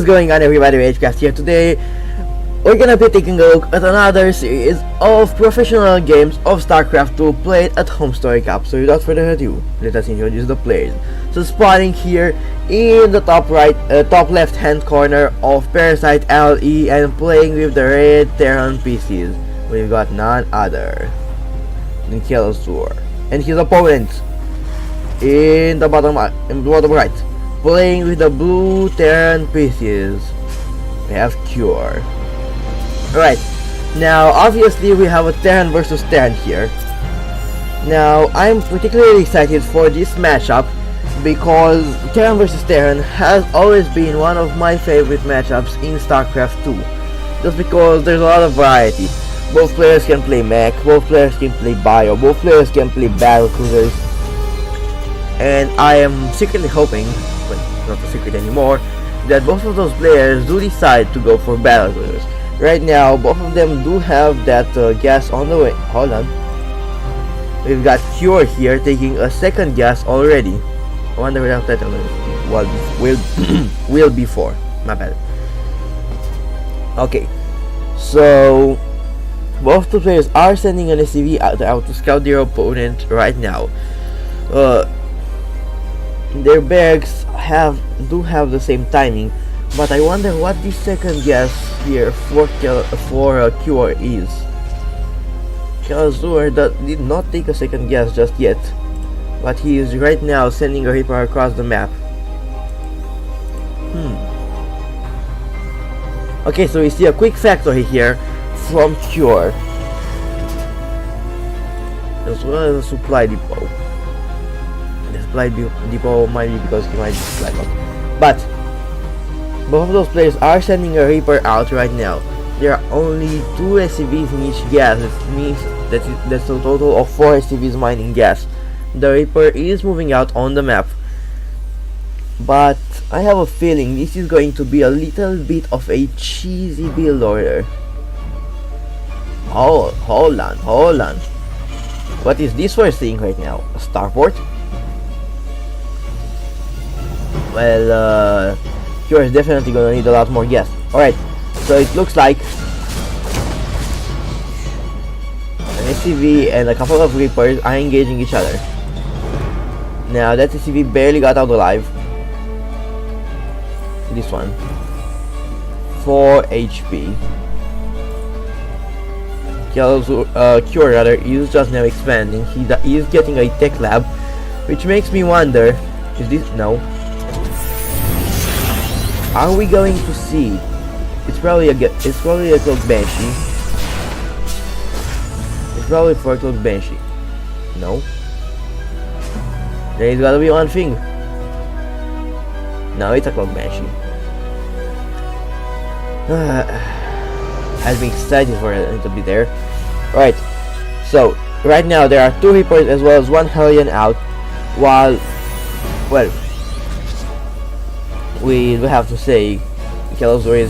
going on, everybody? StarCraft here. Today we're gonna be taking a look at another series of professional games of StarCraft 2 played at home story cap. So without further ado, let us introduce the players. So spawning here in the top left hand corner of Parasite LE and playing with the red Terran PCs, we've got none other than Kelazhur and his opponent in the bottom right, playing with the blue Terran pieces, we have Cure. Alright, now obviously we have a Terran versus Terran here. Now I'm particularly excited for this matchup because Terran versus Terran has always been one of my favorite matchups in StarCraft 2. Just because there's a lot of variety. Both players can play mech, both players can play bio, both players can play battle cruisers. And I am secretly hoping, but not a secret anymore, that both of those players do decide to go for battle cruisers. Right now, both of them do have that gas on the way. Hold on. We've got Cure here taking a second gas already. I wonder what that will be for. My bad. Okay, so both the players are sending an SCV out to scout their opponent right now. Their barracks do have the same timing, but I wonder what the second guess here for Cure is. Kelazhur did not take a second guess just yet, but he is right now sending a Reaper across the map. Okay, so we see a quick factory here from Cure, as well as a supply depot. The supply depot might be because he might be supply box. But both of those players are sending a Reaper out right now. There are only 2 SCVs in each gas. That means that's a total of 4 SCVs mining gas. The Reaper is moving out on the map, but I have a feeling this is going to be a little bit of a cheesy build order. Hold on. What is this we're seeing right now? A starport? Well, Cure is definitely gonna need a lot more gas. Alright, so it looks like an SCV and a couple of Reapers are engaging each other. Now that SCV barely got out alive. This one, 4 HP. Cure rather is just now expanding. He is getting a tech lab, which makes me wonder: is this no? Are we going to see? It's probably a cloak banshee. It's probably for a cloak banshee. No. There's gotta be one thing. No, it's a cloak banshee. I'd be excited for it to be there. Right. So right now there are 2 Reapers as well as 1 Hellion out, while, well, we will have to say Kelazhur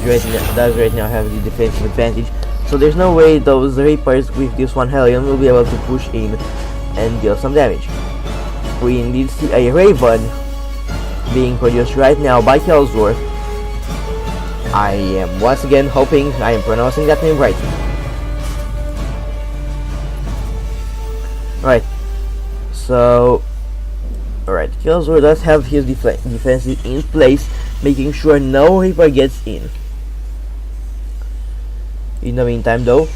does right now have the defensive advantage, so there's no way those Reapers with this 1 Hellion will be able to push in and deal some damage. We indeed see a Raven being produced right now by Kelazhur. I am once again hoping I am pronouncing that name right. Alright, so alright, Kelazhur does have his defenses in place, making sure no Reaper gets in. In the meantime though,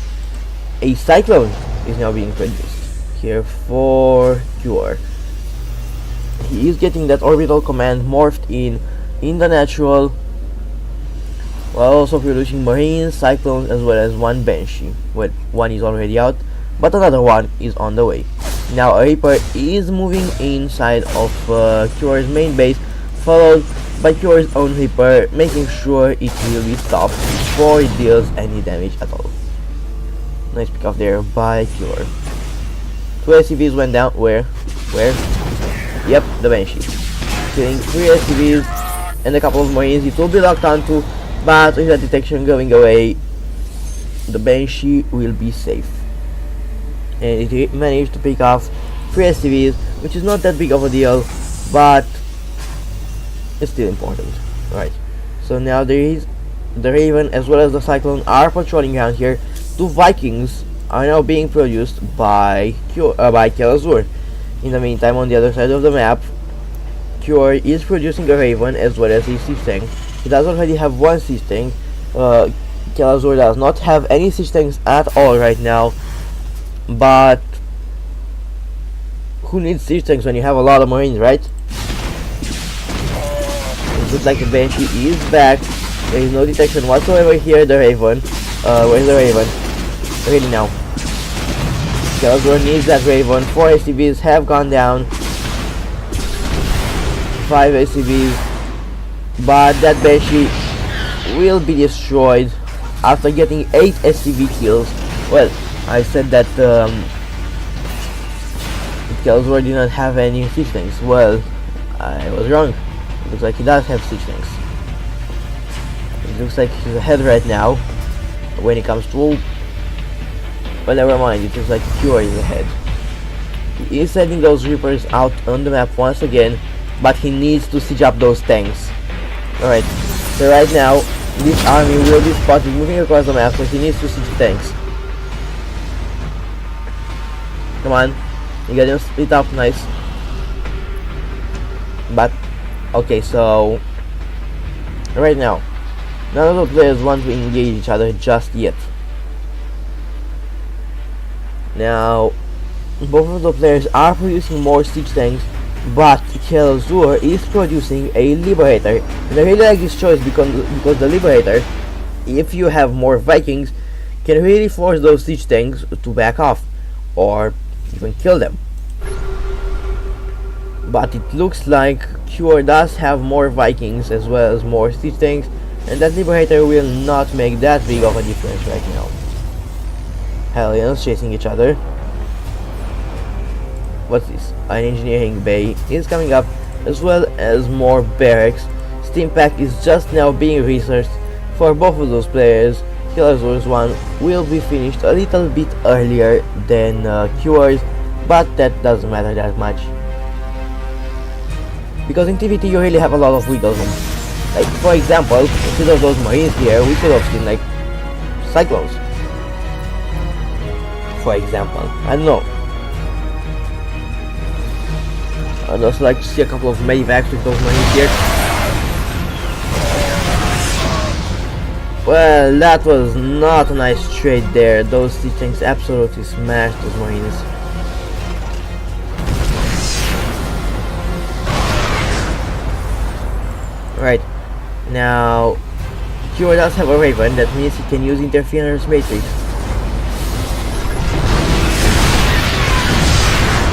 a Cyclone is now being produced here for Cure. He is getting that orbital command morphed in the natural, while also producing Marines, Cyclones, as well as 1 Banshee. Well, 1 is already out, but another one is on the way. Now a Reaper is moving inside of Cure's main base, followed by Cure's own Reaper, making sure it will be stopped before it deals any damage at all. Nice pick off there by Cure. 2 SCVs went down. Where? Yep, the Banshee. Killing 3 SCVs and a couple of Marines. It will be locked onto, but with that detection going away, the Banshee will be safe. And it managed to pick off 3 SCVs, which is not that big of a deal, but it's still important. Right. So now there is the Raven as well as the Cyclone are patrolling around here. 2 Vikings are now being produced by Kelazhur. In the meantime, on the other side of the map, Cure is producing a Raven as well as a Siege Tank. He does already have 1 Siege Tank. Kelazhur does not have any Siege Tanks at all right now. But who needs Siege Tanks when you have a lot of Marines, right? It looks like the Banshee is back. There is no detection whatsoever here. The Raven. Where's the Raven? Really now. Kelazhur needs that Raven. 4 SCVs have gone down. 5 SCVs. But that Banshee will be destroyed after getting 8 SCV kills. Well, I said that Kelazhur did not have any Siege Tanks. Well, I was wrong. It looks like he does have Siege Tanks. It looks like he's ahead right now when it comes to... But never mind, it looks like Cure is ahead. He is sending those Reapers out on the map once again, but he needs to siege up those tanks. Alright, so right now, this army will be spotted moving across the map, so he needs to siege tanks. Come on, you get them split up, nice. But, okay, so... Right now, none of the players want to engage each other just yet. Now, both of the players are producing more siege tanks, but Kelazhur is producing a Liberator. And I really like this choice because the Liberator, if you have more Vikings, can really force those siege tanks to back off, or even kill them. But it looks like Cure does have more Vikings as well as more siege tanks, and that Liberator will not make that big of a difference right now. Hellions chasing each other. What's this? An engineering bay is coming up, as well as more barracks. Steam Pack is just now being researched for both of those players. Kelazhur's one will be finished a little bit earlier than Cure's, but that doesn't matter that much. Because in TVT you really have a lot of wiggle room. Like, for example, instead of those Marines here, we could have seen like Cyclones. For example, I don't know. I'd also like to see a couple of Medivacs with those Marines here. Well, that was not a nice trade there. Those Siege Tanks absolutely smashed those Marines. Right, now Cure does have a Raven, that means he can use Interference Matrix.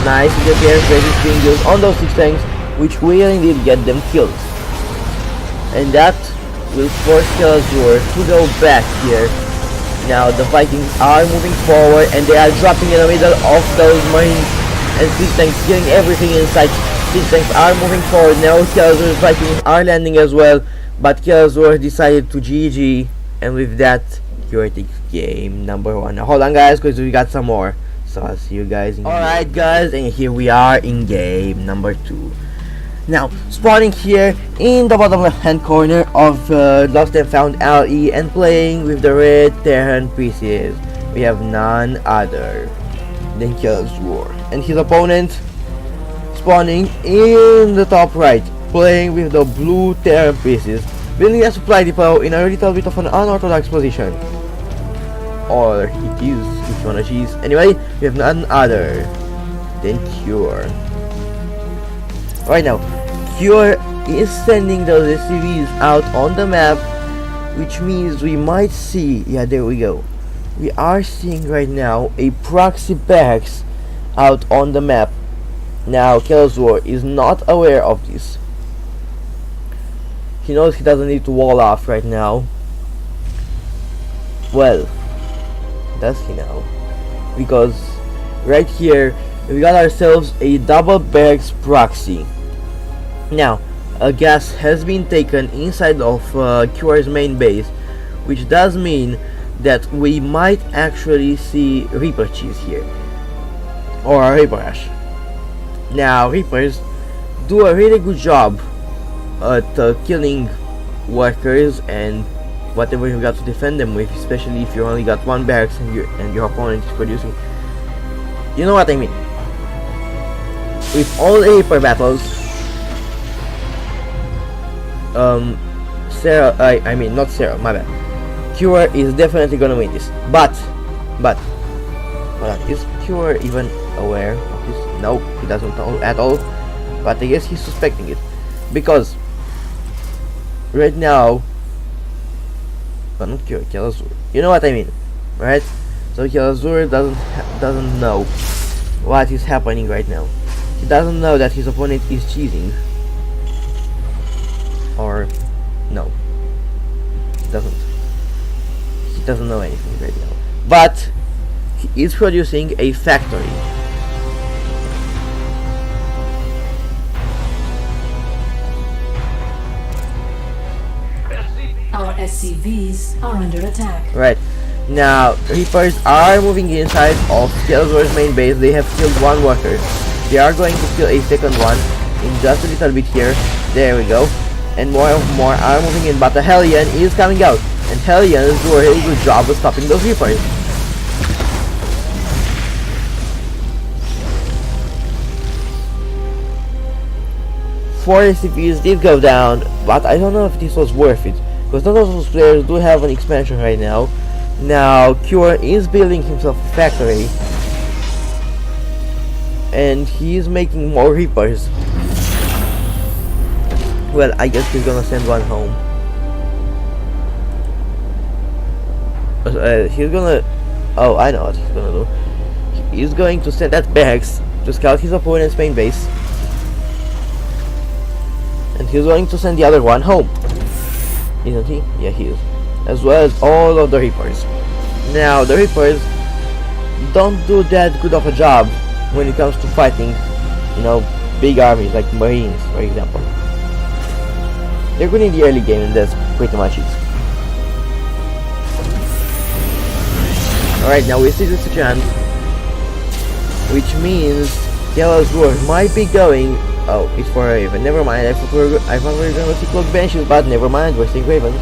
Nice Interference Matrix being used on those Siege Tanks, which will indeed get them killed. And that will force Kelazhur to go back here. Now the Vikings are moving forward and they are dropping in the middle of those Marines and Siege Tanks, killing everything in sight. Siege Tanks are moving forward now. Kelazhur's Vikings are landing as well, but Kelazhur decided to GG, and with that, Cure takes game number 1. Now hold on guys, because we got some more. So I'll see you guys in Alright guys, and here we are in game number 2. Now, spawning here in the bottom left hand corner of Lost and Found LE and playing with the red Terran pieces, we have none other than Kelazhur. And his opponent spawning in the top right, playing with the blue Terran pieces, building a supply depot in a little bit of an unorthodox position. Or it is, if you wanna cheese. Anyway, we have none other than Cure. Right now, Cure is sending those SCVs out on the map, which means we might see, yeah, there we go. We are seeing right now a proxy barracks out on the map. Now, Kelazhur is not aware of this. He knows he doesn't need to wall off right now. Well, does he now? Because right here, we got ourselves a double barracks proxy. Now, a gas has been taken inside of Cure's main base, which does mean that we might actually see Reaper cheese here, or a Reaper Rush. Now, Reapers do a really good job at killing workers and whatever you got to defend them with, especially if you only got one barracks and your opponent is producing. You know what I mean? With all the Reaper battles, Sarah, I mean not Sarah, my bad. Cure is definitely gonna win this, but hold on, is Cure even aware of this? No, he doesn't know at all. But I guess he's suspecting it because right now, but not Cure, Kelazhur. You know what I mean, right? So Kelazhur doesn't know what is happening right now. He doesn't know that his opponent is cheating, or no, he doesn't know anything right now. But he is producing a factory. Our SCVs are under attack. Right. Now, Reapers are moving inside of Kelazhur's main base. They have killed one worker. They are going to kill a second one in just a little bit here. There we go. And more are moving in, but the Hellion is coming out. And Hellions do a really good job of stopping those Reapers. Four SCVs did go down, but I don't know if this was worth it, because none of those players do have an expansion right now. Now Cure is building himself a factory, and he is making more Reapers. Well, I guess he's gonna send one home. He's gonna... Oh, I know what he's gonna do. He's going to send that barracks to scout his opponent's main base, and he's going to send the other one home. Isn't he? Yeah, he is. As well as all of the Reapers. Now, the Reapers don't do that good of a job when it comes to fighting, you know, big armies like Marines, for example. They're good in the early game, and that's pretty much it. Alright, now we see this chance, which means Kelazhur might be going... Oh, it's for Raven. Never mind. I thought we were going to see Cloak Benches, but never mind. We're seeing Ravens.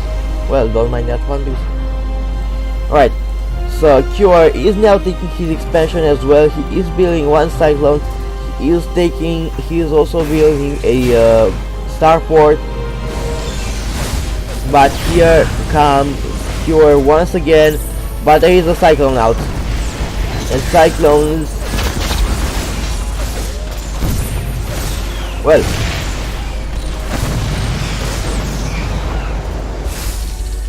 Well, don't mind that one, please. Alright, so Cure is now taking his expansion as well. He is building one Cyclone. He is also building a starport. But here comes Cure once again. But there is a Cyclone out. And Cyclones... Well,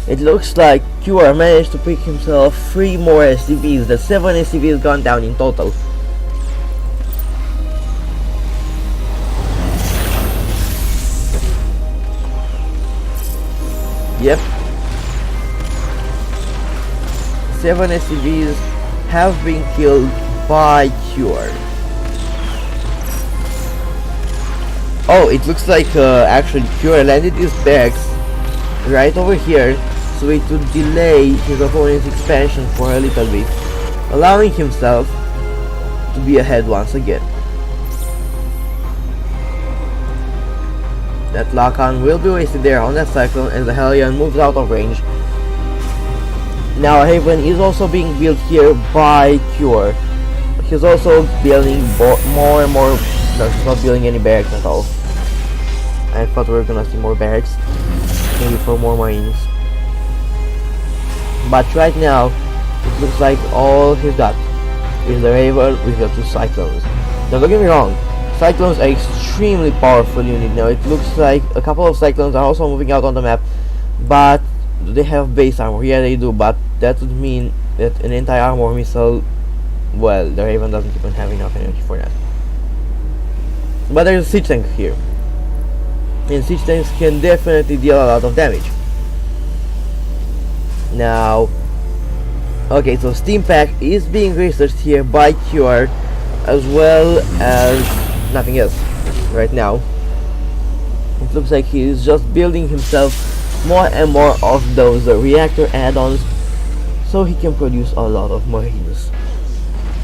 it looks like Cure managed to pick himself 3 more SCVs. The 7 SCVs gone down in total. Yep. 7 SCVs have been killed by Cure. Oh, it looks like actually Cure landed his barracks right over here, so it would delay his opponent's expansion for a little bit, allowing himself to be ahead once again. That lock-on will be wasted there on that Cyclone as the Hellion moves out of range. Now Haven is also being built here by Cure. He's also building more and more. No, he's not building any barracks at all. I thought we were gonna see more barracks, maybe for more Marines. But right now, it looks like all he's got is the Raven with the 2 Cyclones. Now don't get me wrong, Cyclones are extremely powerful unit. Now it looks like a couple of Cyclones are also moving out on the map, but do they have base armor? Yeah, they do, but that would mean that an anti-armor missile, well, the Raven doesn't even have enough energy for that. But there's a siege tank here, and siege tanks can definitely deal a lot of damage. Now, okay, so Steam Pack is being researched here by Cure, as well as nothing else right now. It looks like he is just building himself more and more of those reactor add-ons, so he can produce a lot of Marines.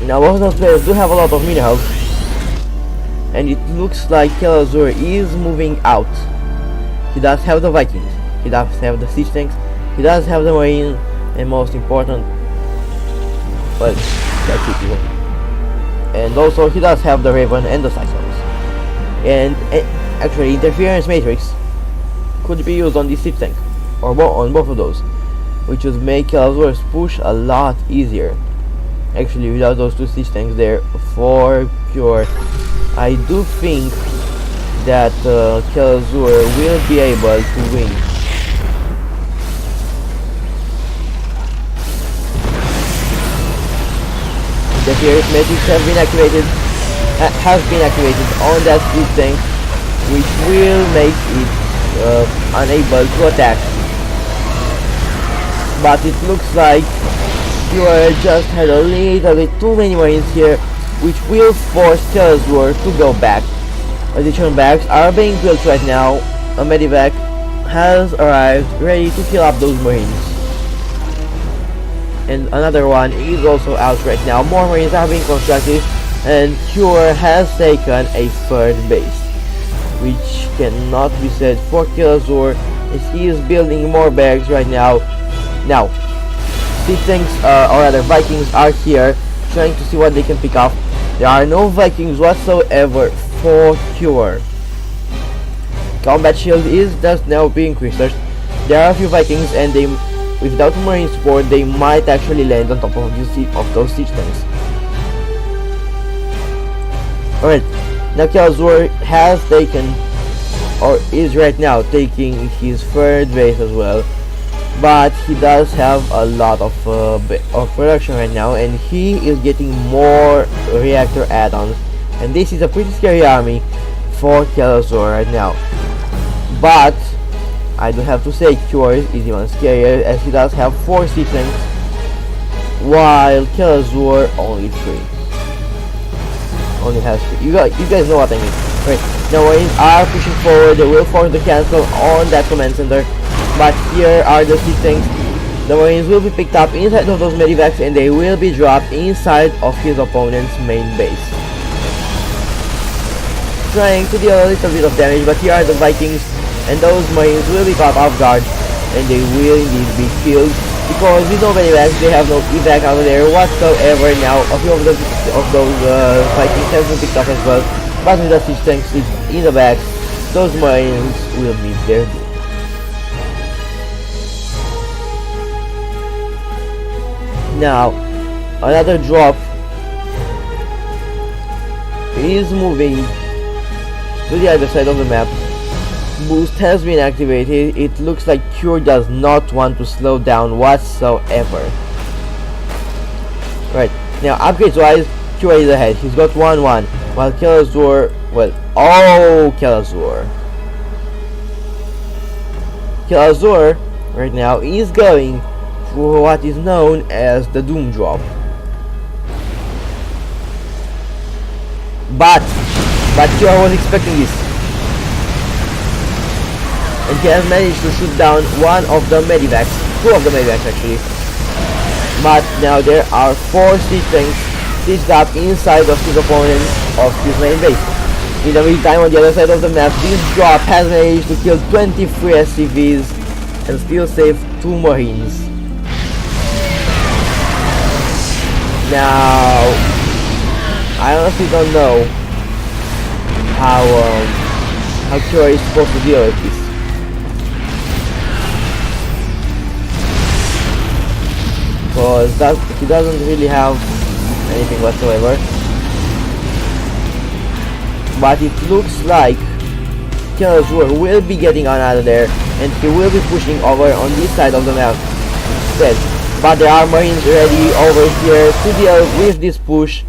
Now, most of the players do have a lot of minerals, and it looks like Kelazhur is moving out. He does have the Vikings, he does have the siege tanks, he does have the marine, and most important, well, that's it even. And also he does have the raven and the cyclones. And actually interference matrix could be used on this siege tank, or on both of those, which would make Kelazhur's push a lot easier. Actually, without those two siege tanks there, for sure, I do think that Kelazhur will be able to win. The Fierce Matrix has been activated on that siege tank, which will make it unable to attack. But it looks like you just had a little bit too many marines here, which will force Kelazhur to go back. Additional bags are being built right now. A medivac has arrived, ready to fill up those marines. And another one is also out right now. More marines are being constructed, and Cure has taken a third base, which cannot be said for Kelazhur, as he is building more bags right now. Now, siege tanks, or rather Vikings, are here trying to see what they can pick up. There are no Vikings whatsoever for Cure. Combat shield is just now being researched. There are a few Vikings, and they, without marine support, they might actually land on top of those siege tanks. Alright, now Kelazhur has taken, or is right now taking, his third base as well. But he does have a lot of production right now, and he is getting more reactor add-ons, and this is a pretty scary army for Kelazhur right now. But I do have to say, Cure is even scarier, as he does have 4 siege tanks, while Kelazhur only 3. Only has 3. You guys know what I mean. Right, now marines are pushing forward. They will force the cancel on that command center. But here are the siege tanks. The marines will be picked up inside of those medivacs, and they will be dropped inside of his opponent's main base, trying to deal a little bit of damage. But here are the Vikings, and those marines will be caught off guard, and they will indeed be killed, because with no medivacs they have no evac out there whatsoever. Now a few of those Vikings have been picked up as well, but with the siege tanks in the back, those marines will meet their doom. Now, another drop is moving to the other side of the map. Boost has been activated. It looks like Cure does not want to slow down whatsoever. Right, now upgrades wise, Cure is ahead. He's got 1-1, while Kelazhur, well, Kelazhur right now is going for what is known as the Doom Drop. But Cure was expecting this, and he has managed to shoot down one of the medivacs, 2 of the medivacs actually. But now there are 4 siege tanks sieged up inside of his opponent of his main base. In the meantime, on the other side of the map, this drop has managed to kill 23 SCVs and still save 2 marines. Now, I honestly don't know how Cure is supposed to deal with this. Because he doesn't really have anything whatsoever. But it looks like Kelazhur will be getting on out of there, and he will be pushing over on this side of the map instead. But there are marines ready over here to deal with this push.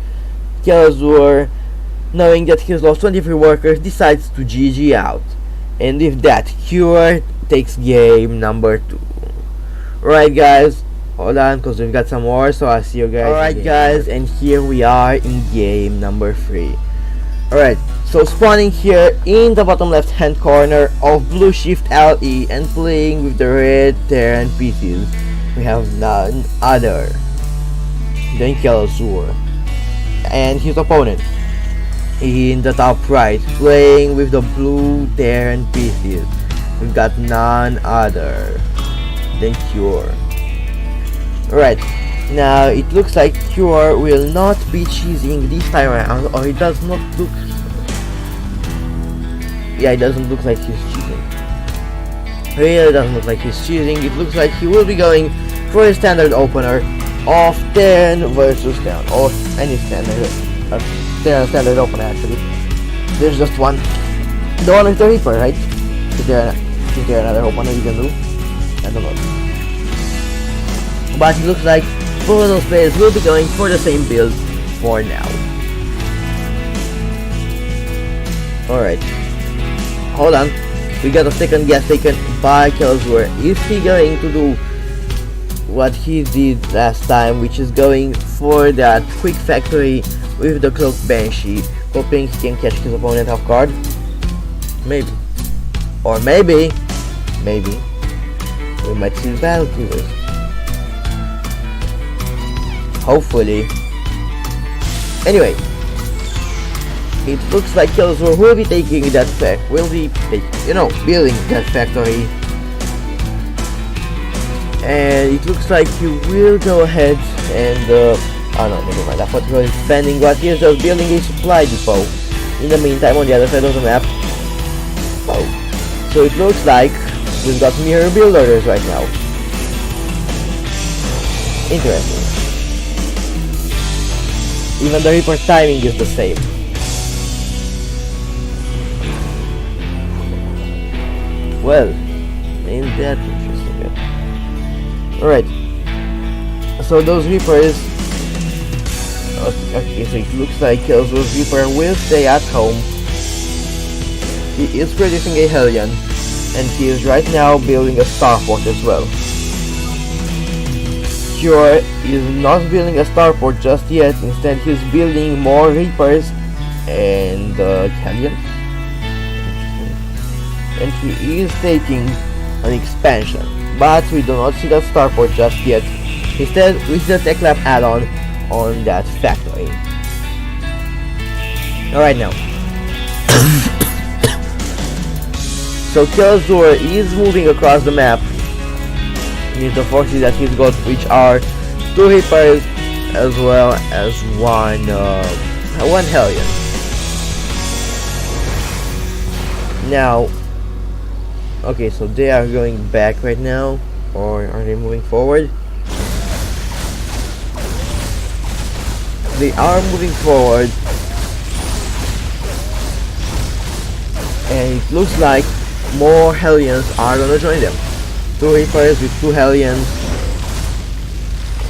Kelazhur, knowing that he's lost 23 workers, decides to GG out. And with that, Cure takes game number 2. Alright guys, hold on, because we've got some more, so I'll see you guys. Alright guys, and here we are in game number 3. Alright, so spawning here in the bottom left hand corner of Blue Shift LE and playing with the red Terran pieces, we have none other than Kelazhur and his opponent in the top right, playing with the blue Terran pieces. we've got none other than Cure. Right, now it looks like Cure will not be cheesing this time around, or it does not look... Yeah, it doesn't look like he's cheating. Really doesn't look like he's cheating. It looks like he will be going for a standard opener of 10 versus 10, or any standard, standard opener actually. There's just one. The one with the Reaper, right? Is there another opener you can do? I don't know. But it looks like both of those players will be going for the same build for now. Alright. Hold on. We got a second guess taken by Kelazhur. Is he going to do what he did last time, which is going for that quick factory with the cloaked Banshee, hoping he can catch his opponent off guard? Maybe. Or maybe we might see battle cubers. Hopefully. Anyway, it looks like Kelazhur will be taking that building that factory. And it looks like he will go ahead and oh no, never mind. I thought he was expanding, but he is just building a supply depot. In the meantime, on the other side of the map. Oh. So it looks like we've got mirror build orders right now. Interesting. Even the Reaper timing is the same. Well, ain't that interesting yet. Alright. So those Reapers... Okay, so it looks like Kelazhur's Reaper will stay at home. He is producing a Hellion, and he is right now building a starport as well. Cure is not building a starport just yet, instead he's building more Reapers and Hellions. And he is taking an expansion, but we do not see that starport just yet. Instead, we see the Tech Lab add-on on that factory. Alright now. So Kelazhur is moving across the map with the forces that he's got, which are 2 Reapers as well as one Hellion. Now, okay, so they are going back right now, or are they moving forward? They are moving forward, and it looks like more Hellions are gonna join them. 2 Reapers with 2 Hellions,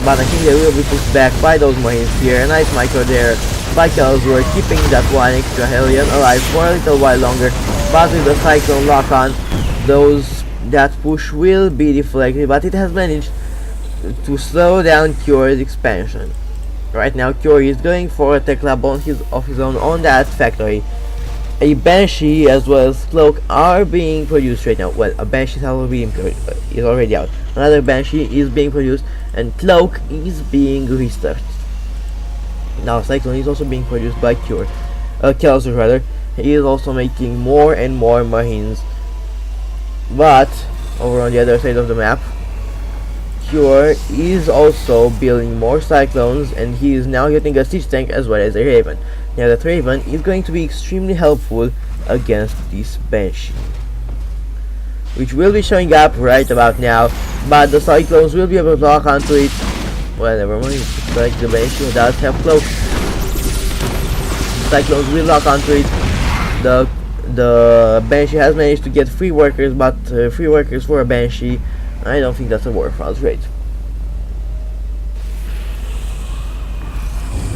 but I think they will be pushed back by those Marines here. A nice micro there by Kelazhur, keeping that one extra Hellion alive for a little while longer, but with the Cyclone lock-on, that push will be deflected, but it has managed to slow down Cure's expansion. Right now Cure is going for a Tech Lab of his own on that factory. A Banshee as well as Cloak are being produced right now. Well, a Banshee is already out. Another Banshee is being produced, and Cloak is being researched. Now Cyclone is also being produced by Kelazhur rather. He is also making more and more Marines. But over on the other side of the map, Cure is also building more Cyclones, and he is now getting a Siege Tank as well as a Raven. Now that Raven is going to be extremely helpful against this Banshee, which will be showing up right about now, but the Cyclones will be able to lock onto it. Well, never mind, it's like the Banshee does have Cloak. Cyclones will lock onto it. The Banshee has managed to get 3 workers, but 3 workers for a Banshee, I don't think that's a worthwhile trade.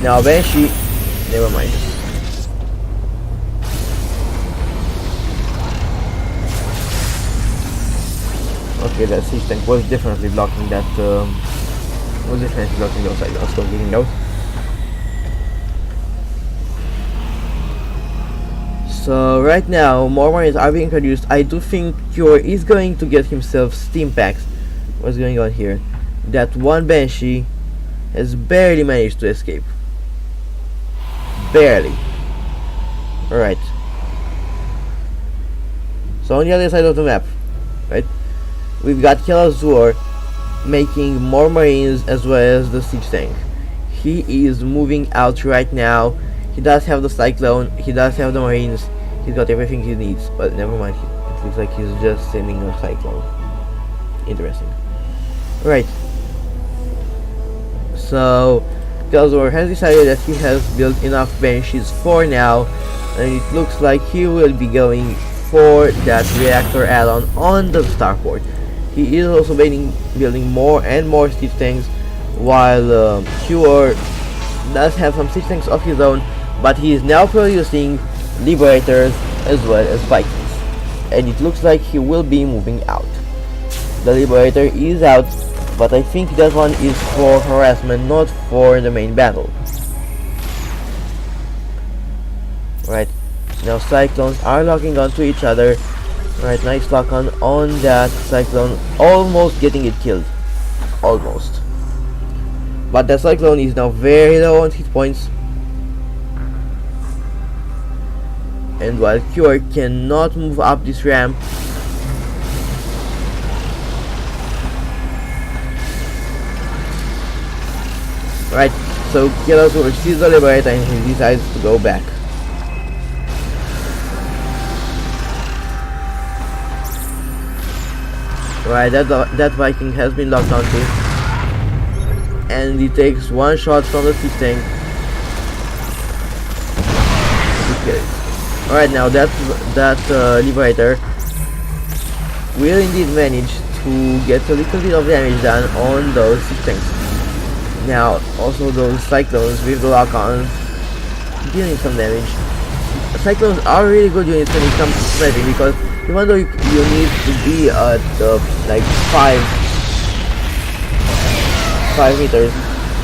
Now Banshee, never mind. Okay, that Siege Tank was definitely blocking that, was definitely blocking those sides. Let's go getting out. So right now, more Marines are being produced. I do think Cure is going to get himself Steam Packs. What's going on here? That one Banshee has barely managed to escape. Barely. Alright. So on the other side of the map, right? We've got Kelazhur making more marines as well as the siege tank. He is moving out right now. He does have the cyclone, he does have the marines, he's got everything he needs, but never mind, it looks like he's just sending a cyclone. Interesting. Right. So Kelazhur has decided that he has built enough benches for now, and it looks like he will be going for that reactor add-on on the starport. He is also building more and more siege tanks, while Cure does have some siege tanks of his own, but he is now producing liberators as well as Vikings, and it looks like he will be moving out. The liberator is out, but I think that one is for harassment, not for the main battle. Right, now cyclones are locking onto each other. Right, nice lock on that cyclone, almost getting it killed. Almost. But the cyclone is now very low on hit points. And while Cure cannot move up this ramp, right, so Kelazhur sees the liberator and he decides to go back. Right, that Viking has been locked onto, and he takes one shot from the siege tank to kill it. Alright, now that liberator will indeed manage to get a little bit of damage done on those siege tanks. Now, also those cyclones with the lock-ons dealing some damage. Cyclones are really good units when it comes to sniping, because even though you need to be at like 5 meters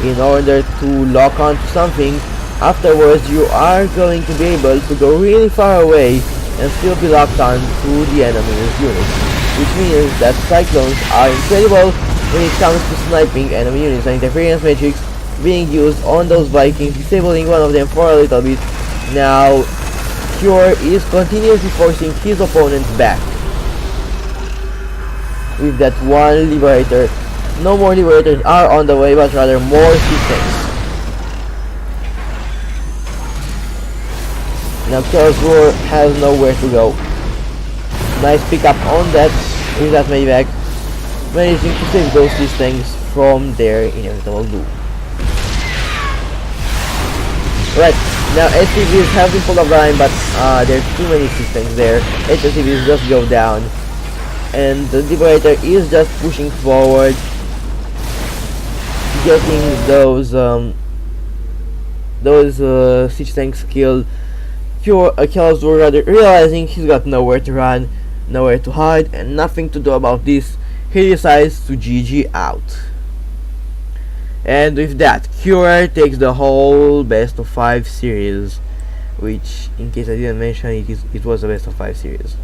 in order to lock onto something, afterwards you are going to be able to go really far away and still be locked on to the enemy's units, which means that cyclones are incredible when it comes to sniping enemy units. And interference matrix being used on those Vikings, disabling one of them for a little bit. Now Cure is continuously forcing his opponents back with that one liberator. No more liberators are on the way, but rather more siege tanks. Now Kelazhur has nowhere to go. Nice pickup on that with that Mavic, managing to save those siege tanks from their inevitable doom. Right, now SCVs have been pulled off the line, but there are too many siege tanks there. SCVs just go down, and the liberator is just pushing forward, getting those siege tanks killed. Kelazhur, rather, realizing he's got nowhere to run, nowhere to hide, and nothing to do about this, he decides to GG out. And with that, Cure takes the whole best of 5 series, which, in case I didn't mention, it was a best of 5 series.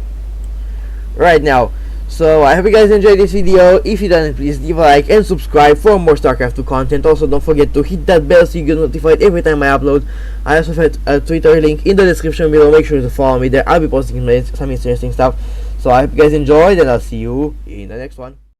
Right now, so I hope you guys enjoyed this video. If you didn't, please leave a like and subscribe for more StarCraft 2 content. Also, don't forget to hit that bell so you get notified every time I upload. I also have a Twitter link in the description below. Make sure to follow me there. I'll be posting some interesting stuff. So I hope you guys enjoyed, and I'll see you in the next one.